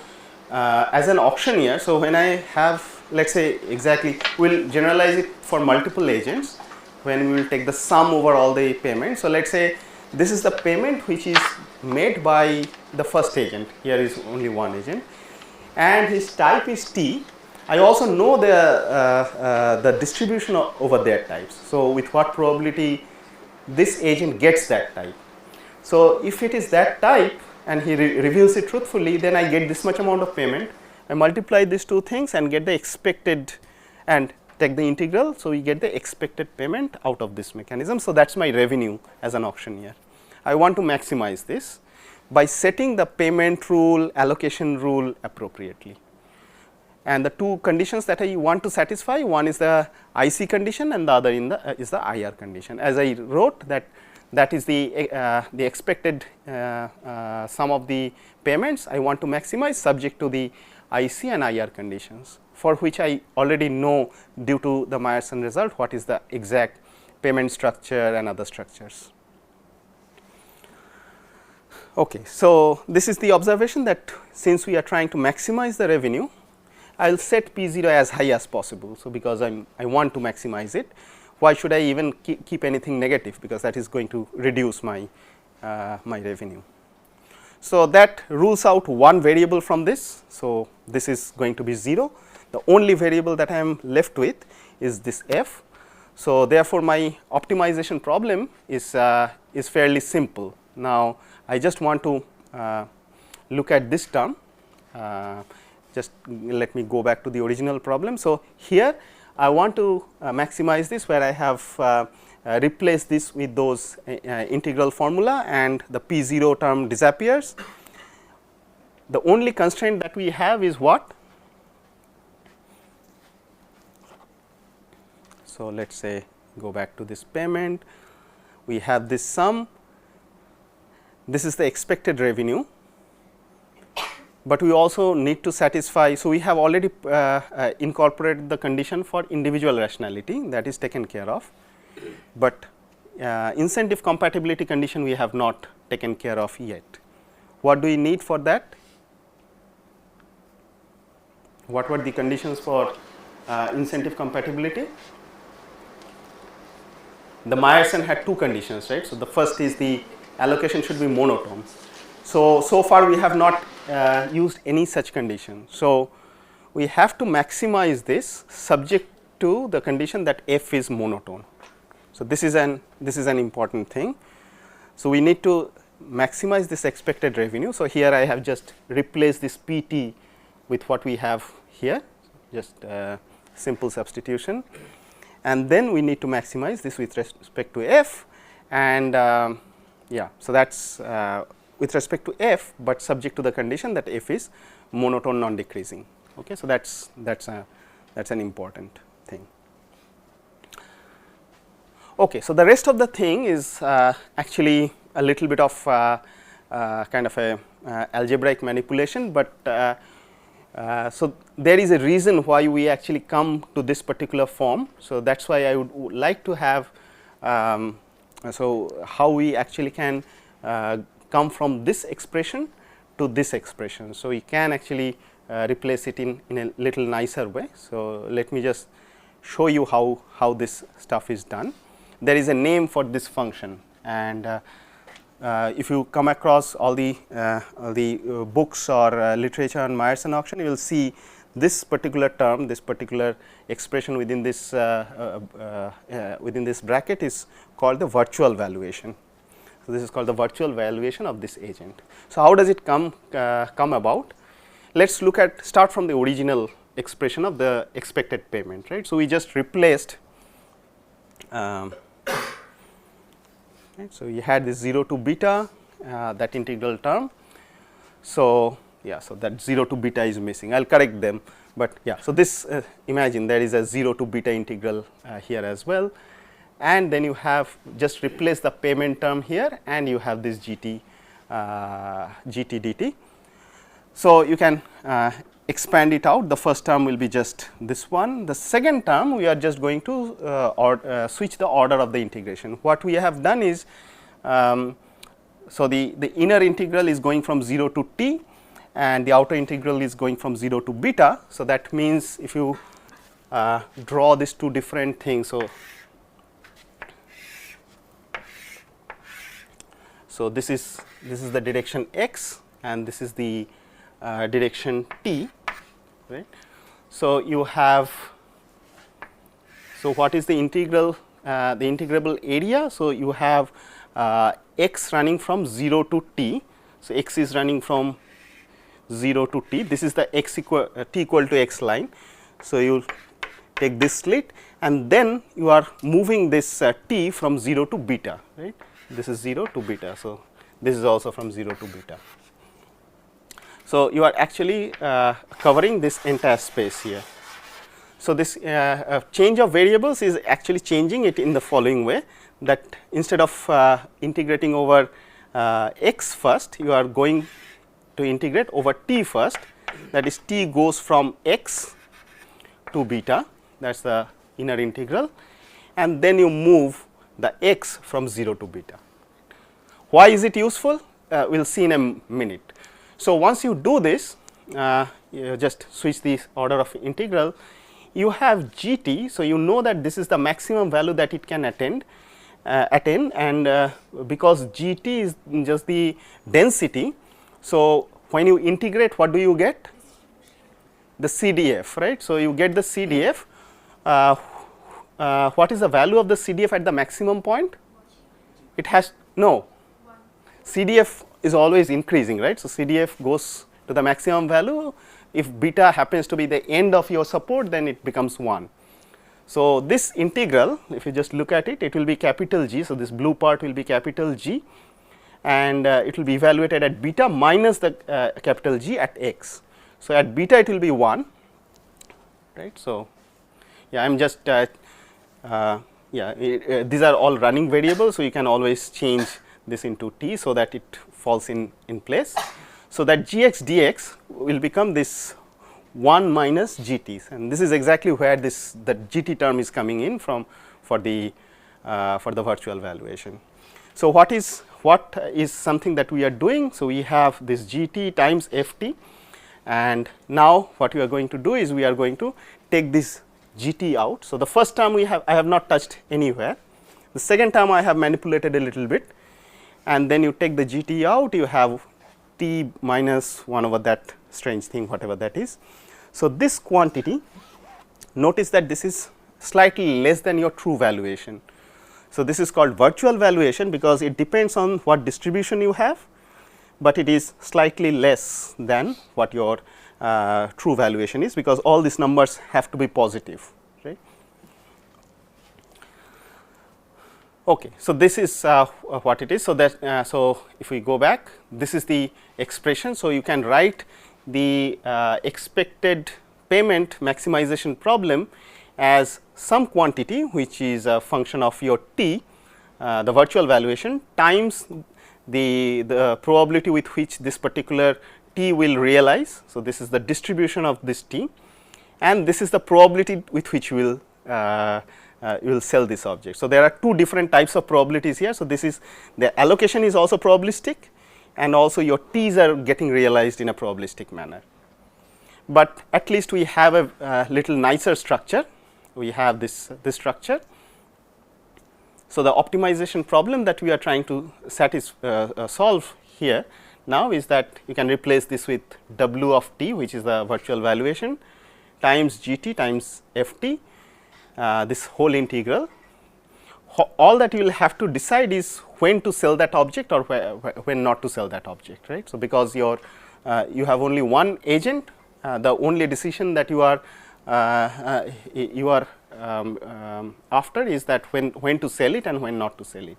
as an auctioneer, so when I have, let us say exactly, we will generalize it for multiple agents when we will take the sum over all the payments. So, let us say this is the payment which is made by the first agent, here is only one agent, and his type is T. I also know the distribution over their types. So, with what probability this agent gets that type. So, if it is that type and he reveals it truthfully, then I get this much amount of payment. I multiply these two things and get the expected and take the integral. So, we get the expected payment out of this mechanism. So, that is my revenue as an auctioneer. I want to maximize this by setting the payment rule, allocation rule appropriately. And the two conditions that I want to satisfy, one is the IC condition and the other is the IR condition. As I wrote, that is the expected sum of the payments I want to maximize subject to the IC and IR conditions, for which I already know due to the Meyerson result what is the exact payment structure and other structures. Okay, so this is the observation that since we are trying to maximize the revenue, I will set P0 as high as possible. So, because I want to maximize it, why should I even keep anything negative, because that is going to reduce my revenue. So, that rules out one variable from this. So, this is going to be 0. The only variable that I am left with is this F. So, therefore, my optimization problem is fairly simple. Now, I just want to look at this term. Just let me go back to the original problem. So, here I want to maximize this, where I have replaced this with those integral formula, and the P0 term disappears. The only constraint that we have is what? So, let us say go back to this payment, we have this sum, this is the expected revenue, but we also need to satisfy. So, we have already incorporated the condition for individual rationality, that is taken care of, but incentive compatibility condition we have not taken care of yet. What do we need for that? What were the conditions for incentive compatibility? The Meyerson had two conditions, right. So, the first is the allocation should be monotone. So far we have not used any such condition. So, we have to maximize this subject to the condition that F is monotone. So, this is an important thing. So, we need to maximize this expected revenue. So, here I have just replaced this PT with what we have here, just simple substitution, and then we need to maximize this with respect to F, and yeah. So, that is with respect to F, but subject to the condition that F is monotone non decreasing. Okay. So, that is an important thing. Okay. So, the rest of the thing is actually a little bit of kind of a algebraic manipulation, but so there is a reason why we actually come to this particular form. So, that is why I would like to have so how we actually can come from this expression to this expression. So, we can actually replace it in a little nicer way. So, let me just show you how this stuff is done. there is a name for this function, and if you come across all the books or literature on Meyerson auction, you will see this particular term, this particular expression within this bracket is called the virtual valuation. So, this is called the virtual valuation of this agent. So, how does it come about? Let us start from the original expression of the expected payment, right. So, we just replaced right. So, you had this 0 to beta, that integral term. So, yeah, so that 0 to beta is missing. I will correct them, but yeah. So, this imagine there is a 0 to beta integral here as well, and then you have just replace the payment term here, and you have this GT dt. So, you can expand it out. The first term will be just this one. The second term we are just going to switch the order of the integration. What we have done is, so the inner integral is going from 0 to t, and the outer integral is going from 0 to beta. So, that means if you draw these two different things. So, this is the direction x, and this is the direction t, right. So, you have, so what is the integral, the integrable area? So, you have x running from 0 to t. So, x is running from 0 to t, this is the x t equal to x line. So, you will take this slit, and then you are moving this t from 0 to beta, right. This is 0 to beta. So, this is also from 0 to beta. So, you are actually covering this entire space here. So, this change of variables is actually changing it in the following way, that instead of integrating over x first, you are going to integrate over t first, that is t goes from x to beta, that is the inner integral, and then you move the x from 0 to beta. Why is it useful? We will see in a minute. So, once you do this, you just switch the order of integral, you have GT. So, you know that this is the maximum value that it can attain, and because GT is just the density. So, when you integrate, what do you get? The CDF, right. So, you get the CDF. What is the value of the CDF at the maximum point? It has no. CDF is always increasing, right. So, CDF goes to the maximum value. If beta happens to be the end of your support, then it becomes 1. So, this integral, if you just look at it, it will be capital G. So, this blue part will be capital G, and it will be evaluated at beta minus the capital G at x. So, at beta it will be 1, right. So, yeah, I am just these are all running variables. So, you can always change this into t, so that it falls in place. So, that gx dx will become this 1 minus gt, and this is exactly where the gt term is coming in from for the virtual valuation. So, what is something that we are doing? So, we have this gt times ft, and now what we are going to do is we are going to take this gt out. So, the first term I have not touched anywhere, the second term I have manipulated a little bit, and then you take the gt out, you have t minus 1 over that strange thing, whatever that is. So, this quantity, notice that this is slightly less than your true valuation. So, this is called virtual valuation because it depends on what distribution you have, but it is slightly less than what your true valuation is, because all these numbers have to be positive, right. Okay. So, this is what it is. So, that so if we go back, this is the expression. So, you can write the expected payment maximization problem as some quantity which is a function of your t, the virtual valuation, times the probability with which this particular t will realize. So, this is the distribution of this t, and this is the probability with which you will sell this object. So, there are two different types of probabilities here. So, this is the allocation is also probabilistic, and also your t's are getting realized in a probabilistic manner. But at least we have a little nicer structure. We have this structure. So, the optimization problem that we are trying to solve here now is that you can replace this with W of t, which is the virtual valuation, times g t times f t, this whole integral. All that you will have to decide is when to sell that object or when not to sell that object, right. So, because you have only one agent, the only decision that you are after is that when to sell it and when not to sell it.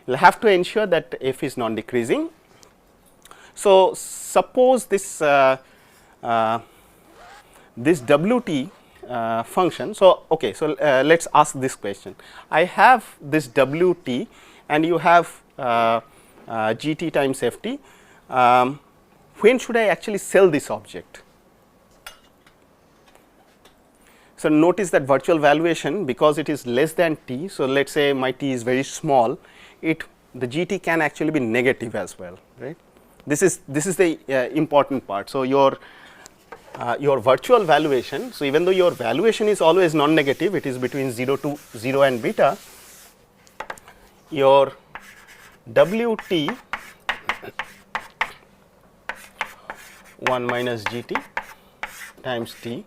You will have to ensure that f is non decreasing. So, suppose this this w t function. So, okay, so let us ask this question. I have this w t and you have g t times f t. When should I actually sell this object? So, notice that virtual valuation, because it is less than t. So, let us say my t is very small, the g t can actually be negative as well, right. This is the important part. So, your virtual valuation, so even though your valuation is always non-negative, it is between 0 to 0 and beta, your w t 1 minus g t times t,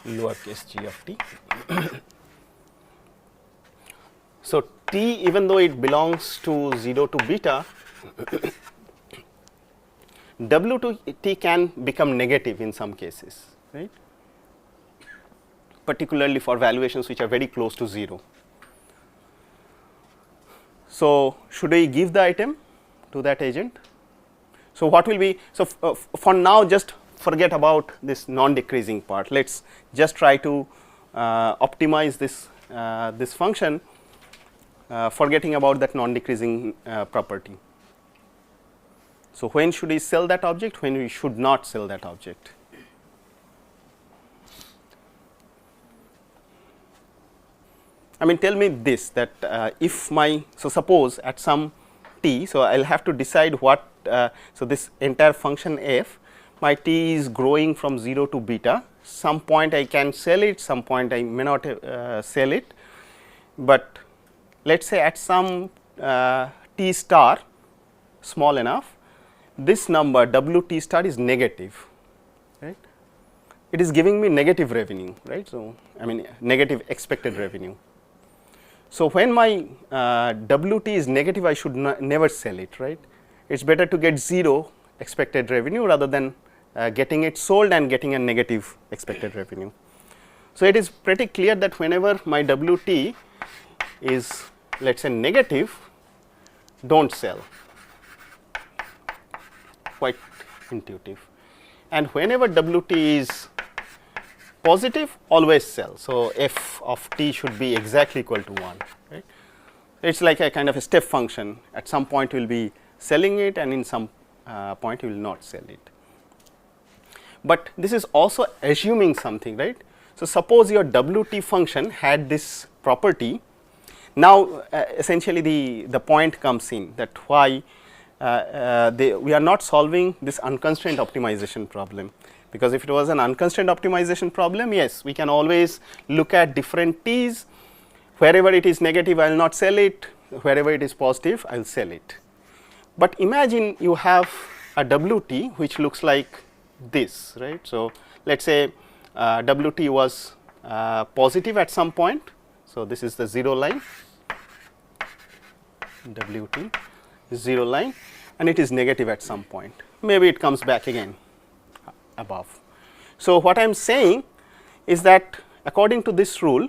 lowercase g of t. So, t, even though it belongs to 0 to beta, w to t can become negative in some cases, right, particularly for valuations which are very close to 0. So, should I give the item to that agent? So, what will be, so for now just forget about this non decreasing part, let us just try to optimize this function, forgetting about that non decreasing property. So, when should we sell that object, when we should not sell that object? I mean, tell me this, that if so suppose at some t, so I will have to decide what, so this entire function f, my t is growing from 0 to beta, some point I can sell it, some point I may not sell it, but let us say at some t star small enough, this number w t star is negative, right. It is giving me negative revenue, right. So, I mean negative expected revenue. So, when my w t is negative, I should never sell it, right. It is better to get 0 expected revenue rather than getting it sold and getting a negative expected revenue. So, it is pretty clear that whenever my w t is, let us say, negative, do not sell, quite intuitive, and whenever w t is positive, always sell. So, f of t should be exactly equal to 1, right. It is like a kind of a step function, at some point you will be selling it and in some point you will not sell it. But this is also assuming something, right. So, suppose your w t function had this property. Now, essentially the point comes in that why we are not solving this unconstrained optimization problem, because if it was an unconstrained optimization problem, yes, we can always look at different t's, wherever it is negative I will not sell it, wherever it is positive I will sell it. But imagine you have a w t which looks like this, right. So, let us say w t was positive at some point. So, this is the 0 line, w t 0 line, and it is negative at some point, maybe it comes back again above. So, what I am saying is that according to this rule,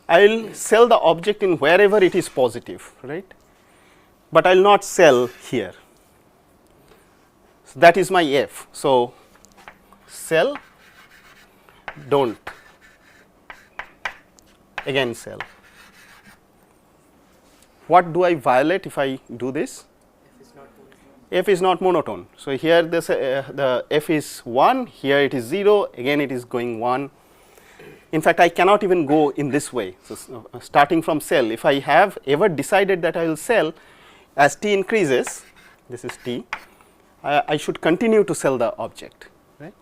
I will sell the object in wherever it is positive, right, but I will not sell here. So, that is my f. So, sell, do not, again sell. What do I violate if I do this? F is not monotone. So, here this the f is 1, here it is 0, again it is going 1. In fact, I cannot even go in this way. So, starting from sell, if I have ever decided that I will sell, as t increases, this is t, I should continue to sell the object, right.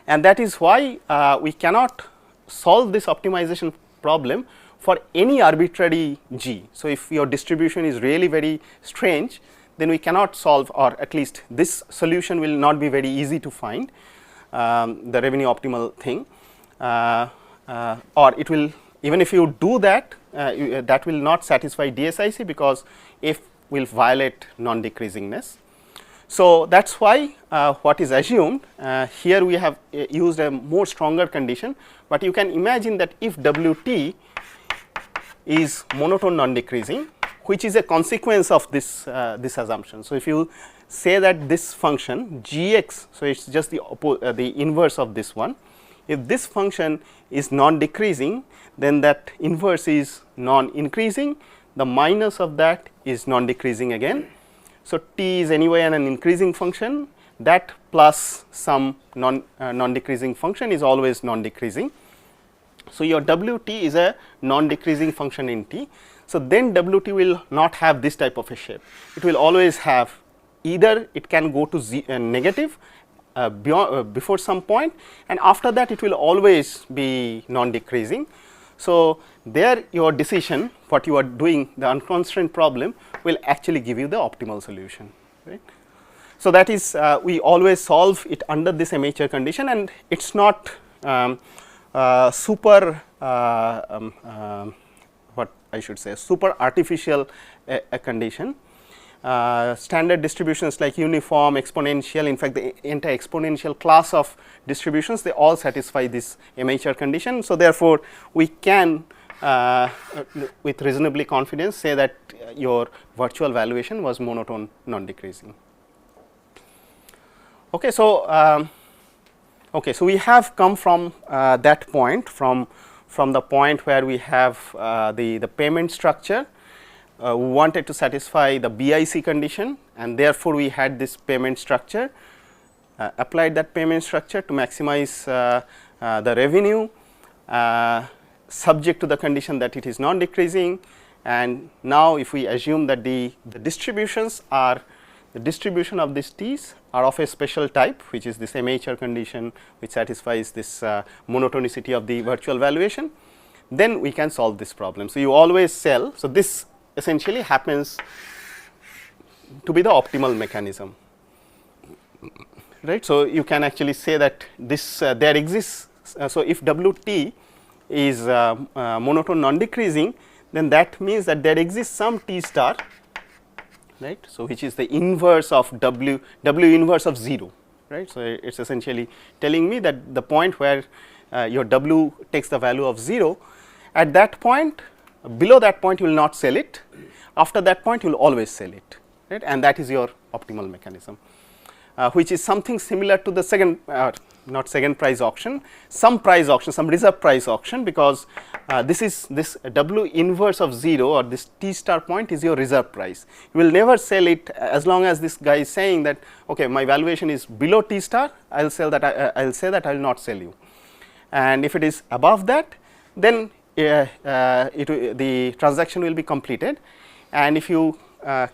And that is why we cannot solve this optimization problem for any arbitrary g. So, if your distribution is really very strange, then we cannot solve, or at least this solution will not be very easy to find, the revenue optimal thing, or it will, even if you do that, that will not satisfy DSIC, because F will violate non-decreasingness. So, that is why what is assumed, here we have used a more stronger condition, but you can imagine that if WT is monotone non-decreasing, which is a consequence of this this assumption. So, if you say that this function gx, so it is just the inverse of this one, if this function is non-decreasing, then that inverse is non-increasing, the minus of that is non-decreasing again. So, t is anyway an increasing function, that plus some non-decreasing function is always non-decreasing. So, your Wt is a non-decreasing function in t. So, then Wt will not have this type of a shape, it will always have, either it can go to negative before some point, and after that it will always be non-decreasing. So, there your decision, what you are doing, the unconstrained problem, will actually give you the optimal solution, right. So, that is we always solve it under this amateur condition, and it is not super what I should say, super artificial a condition. Standard distributions like uniform, exponential, in fact the entire exponential class of distributions, they all satisfy this amateur condition. So, therefore, we can with reasonably confidence say that your virtual valuation was monotone non-decreasing. Okay, so, so we have come from that point, from the point where we have the payment structure. We wanted to satisfy the BIC condition, and therefore, we had this payment structure, applied that payment structure to maximize the revenue, subject to the condition that it is non-decreasing. And now, if we assume that the distributions are, the distribution of these t's are of a special type, which is this amateur condition, which satisfies this monotonicity of the virtual valuation, then we can solve this problem. So, you always sell. So, this essentially happens to be the optimal mechanism, right. So, you can actually say that this there exists. So, if Wt is monotone non-decreasing, then that means that there exists some t star, right. So, which is the inverse of W inverse of 0, right. So, it is essentially telling me that the point where your W takes the value of 0, at that point, below that point you will not sell it, after that point you will always sell it, right, and that is your optimal mechanism, which is something similar to the second, not second price auction, some price auction, some reserve price auction, because this W inverse of 0 or this t star point is your reserve price. You will never sell it as long as this guy is saying that, okay, my valuation is below t star, I will sell that, I will say that I will not sell you, and if it is above that, then the transaction will be completed, and if you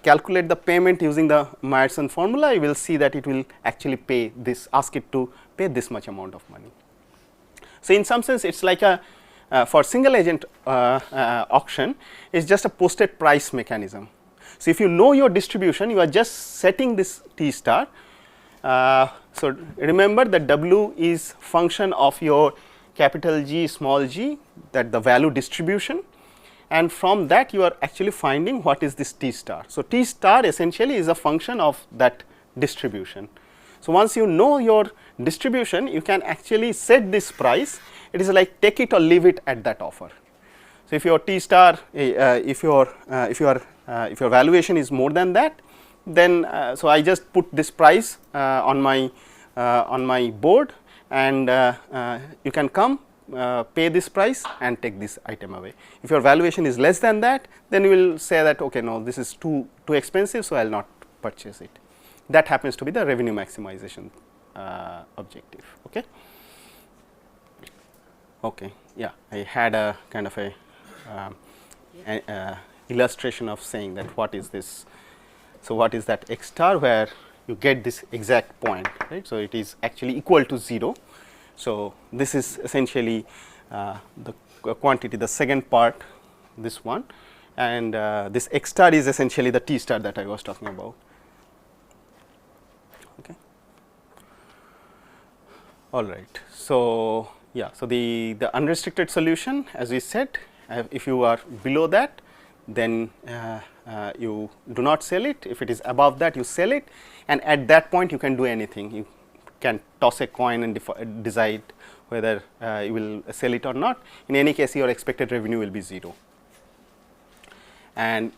calculate the payment using the Meyerson formula, you will see that it will actually pay this, ask it to pay this much amount of money. So, in some sense it is like a for single agent auction, it is just a posted price mechanism. So, if you know your distribution, you are just setting this t star. So, remember that W is function of your capital G small g, that the value distribution, and from that you are actually finding what is this t star. So, t star essentially is a function of that distribution. So, once you know your distribution, you can actually set this price. It is like take it or leave it at that offer. So, if your t star, if your valuation is more than that, then so I just put this price on my board, and you can come pay this price and take this item away. If your valuation is less than that, then you will say that, okay, no, this is too expensive, so I will not purchase it. That happens to be the revenue maximization objective. Okay. Okay. Yeah, I had a kind of a illustration of saying that what is this. So, what is that x star where you get this exact point, right. So, it is actually equal to 0. So, this is essentially the quantity, the second part this one, and this x star is essentially the t star that I was talking about. Okay. All right. So, yeah, so the unrestricted solution, as we said, if you are below that, then you do not sell it. If it is above that, you sell it, and at that point you can do anything. You can toss a coin and decide whether you will sell it or not. In any case, your expected revenue will be 0. And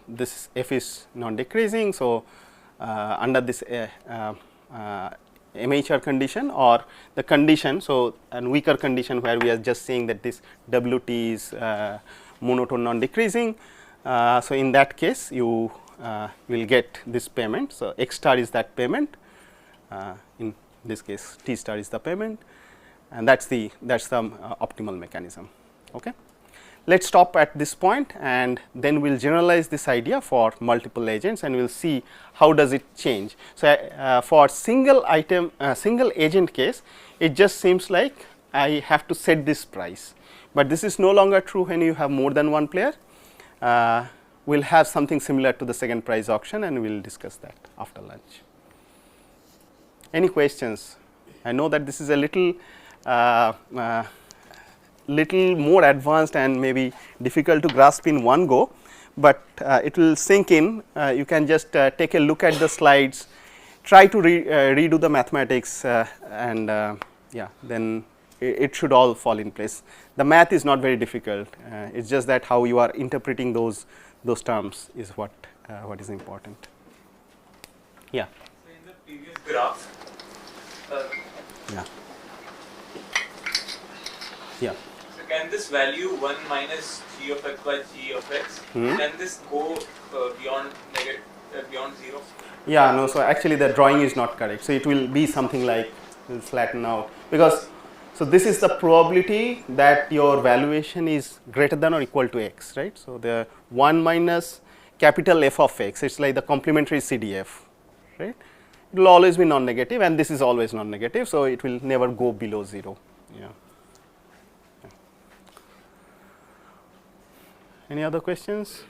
this f is non decreasing. So, under this MHR condition or the condition, so a weaker condition where we are just saying that this WT is monotone non decreasing. So, in that case you will get this payment. So, x star is that payment, in this case t star is the payment, and that is the optimal mechanism. Okay. Let us stop at this point, and then we will generalize this idea for multiple agents, and we will see how does it change. So, for single item single agent case, it just seems like I have to set this price, but this is no longer true when you have more than one player. We will have something similar to the second price auction, and we will discuss that after lunch. Any questions? I know that this is a little more advanced and maybe difficult to grasp in one go, but it will sink in. You can just take a look at the slides, try to redo the mathematics, and yeah, then it should all fall in place. The math is not very difficult. It's just that how you are interpreting those terms is what is important. Yeah. So in the previous graph, Yeah. Yeah. so can this value 1 minus g of x by g of x, can this go beyond beyond 0? Yeah, no, so actually the drawing is not correct. So it will be something like, will flatten out, because so this is the probability that your valuation is greater than or equal to x, right. So the 1 minus capital F of x, it's like the complementary CDF, right. It will always be non-negative, and this is always non-negative, so it will never go below 0. Yeah. Any other questions?